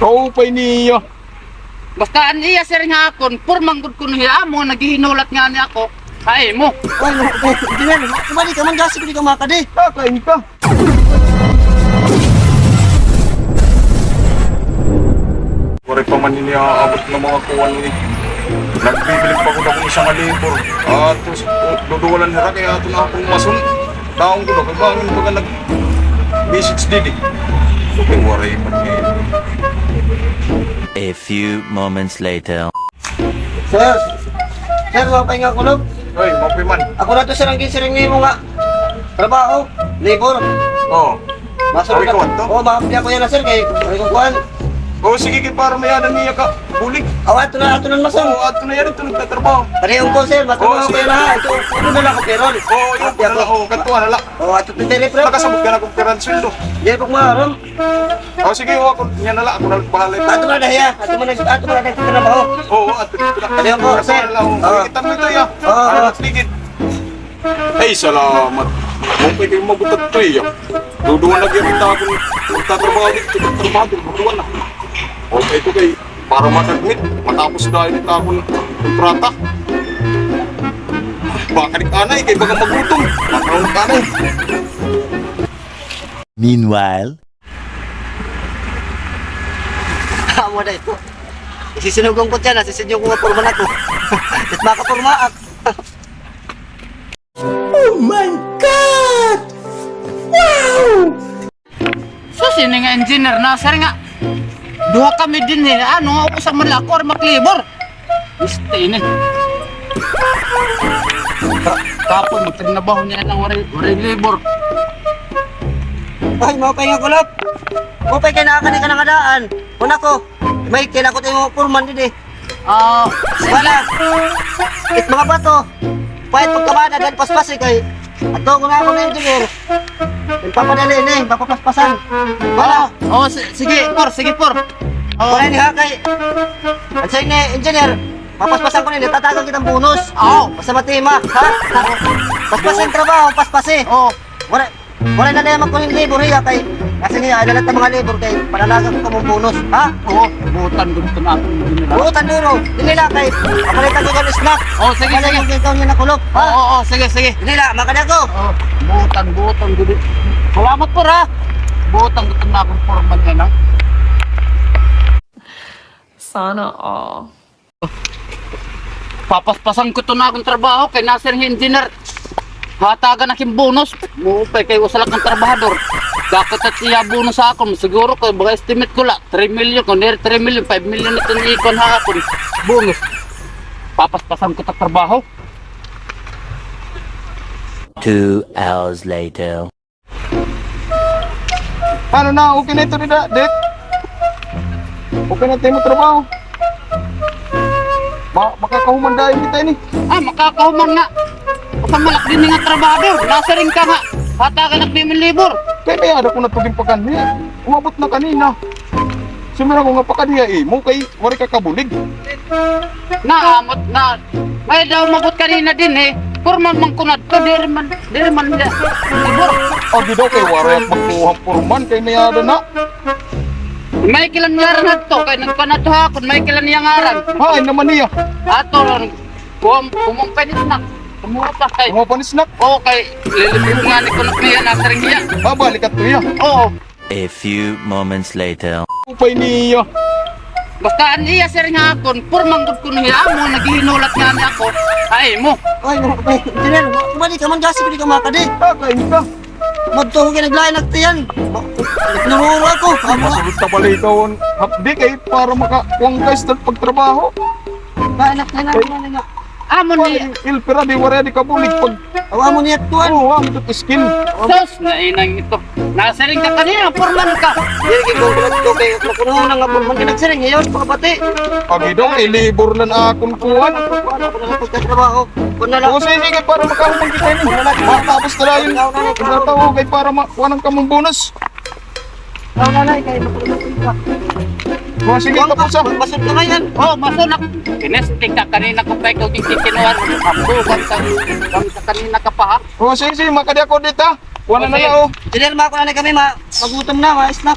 Kaupay niya. Basta ang iya sir nga akon, purmanggod ko niya mo, naghihinulat nga niya ako. Ay mo. Ay, engineer, kumali ka man gasi ko di ka makadi. Kakain ka. Pare pa man niya abot ng mga kuwan ni. Nagbibilig pa ko na kung isang alibor. Tapos duduwalan nila kaya ito na akong masun. Taong ko na kung bangin baga nag-message didi. So may waray man ngayon. A few moments later. Sir, mapay nga kulog. Hoy, mapiman. Ako na to sir ang gisiring mo nga. Trabaho, labor. Oo. Masunod Sabi ko, ato? Oo, makapili ako yan na sir kay kuhan. O sige kay para mayanan niya ka. Bulig. Ato na masun. Oo, ato na yan ito nagtatrabaho. Parehong ko sir, matrabaho Oo, ko sige. yan ha. Ito, ano na lang ako peron. Oo, yun Ati pala. Oo, kantuan hala. Oo, ato pitere pre. Nakasabot ka na kung peran sweldo. Di ko maharam. O sige, ako niya nala. Ako nagbahala ito. Ato na dahiya. Ato mo na nagtatrabaho. Oo, ato dito na. Parehong ko, sir. Oo. Kita mo ito ya. Oo. Ano natigid? Ay, salamat. Kung pwede mabutat ito ya. Duduan na kita ako. Magtatrabaho dito. Magtatrabaho dito. Duduan na. Okay, ito kay para mag-admit. Matapos dahil ito ako ng kontrata. Baka ni kanay, kay bagang magutom. Baka ni kanay. Meanwhile. Amo na ito. Isisinugong ko dyan, nasisinyo ko nga purman ako. At makapurmaak. Oh my God! Wow! So sino nga engineer na sir nga? Duha kami din eh. Ano nga ako sa malako or maklibor. Gusto ini. Kapon, magtrinabaho niya ng waray libor. Ay, mapay nga kulog. Mapay kay nakakani ka ng adaan. Una ko, may kinakot yung purman din eh. Wala. It mga bato. Pahit pagkabada, dahil paspasi kay. At doon ko na ako na engineer. Papadali ini, papapaspasan. Wala. Sige, por. Wala ni Hakay. At sa'yo ni engineer, papaspasan ko nila, tatagang kitang bonus. Oo. Basta matima, ha? Paspasin trabaho, paspasi. Oh, Wala na naman ko yung labor hiya kay. Kasi niya, adalat ng mga labor kay, palalagang ko mong bonus, ha? butan gusto na ako engineer. Buutan duro, dinila kay, kapalitan ko ng snack. Oh, sige. Wala yung ikaw niya nakulog, ha? Oo, sige. Dinila, makada ko. Oh, butan gusto. Salamat po ha. Butan gusto na akong forman yan ha. Sana all. Papaspasan ko to na akong trabaho kay Nasir engineer. Hatagan aking bonus. Mupay kay usalak ng trabahador. Dapat at iya bonus sa akon. Siguro ko baka estimate ko la 3 million kung 3 million, 5 million ito ni ikon ha akon. Bonus. Papaspasan ko ta trabaho. 2 hours later. Ano na, okay na ito nila, Dek. Okay na tayo mo trabaho. Makakahuman dahil kita ini. Makakahuman nga. Basta malak din nga trabahador. Nasa rin ka nga. Hatagan at bimilibor. Kaya may ada ko na tuging pagkaniya. Umabot na kanina. Sumira ko nga pakaniya mo kay wari ka kabulig. Naamot na. May daw mabot kanina din eh. Purman man kunad ko. Diri man libor. Di daw kay wari at magkuhang purman kay may ada na. May kilan ngaran na to. Kaya nagpanato hakon. May kilan niya ngaran. Hain naman niya. Ato, kumumpay ni snack. Kumuha pa kay. Mga panisnak. Oo, kay lilipin nga ni kunat niya. Nasa rin niya. Balik at tuya. Oo. A few moments later. Upay niya. Basta ang iya sir nga akon. Purmanggod ko niya mo. Naghihinulat nga niya ako. Ay mo. Ay, engineer, kumali ka man gasi ko di ka makadi. Kakain ka. Madto ko kinaglayan nagtiyan. Nururo ako. Masulot na pala ikaw ang hapdi kay para makakuang guys ng pagtrabaho. Kainak na. Amon ni. Ilpira di wari di kabulig pag Awa mo niya tuwan. ano ang ito skill. Sos na inang ito. Nasa rin ka kanina. Purman ka. Dili kay kung ko kay makuno na nga purman kinagsiring ngayon pagpati. Pagi daw kay libor lang akong kuwan. Wala ko na pagtatrabaho. Kun na lang. O sige para makahumang kita ni. Matapos na lang yun. Pagkatao kay para makuha ng kamong bonus. Nanay kay makuno ka. O sige tapos ah. Basod ka ngayon. Oh, masunak. Kinesting ka kanina ko pa ikaw yung kikinuan. Ambugan sa kanina ka pa ha. O sige makadi ako dito. Wala na sige. lang oh. Engineer, mako na kami magutom na, ma-snack.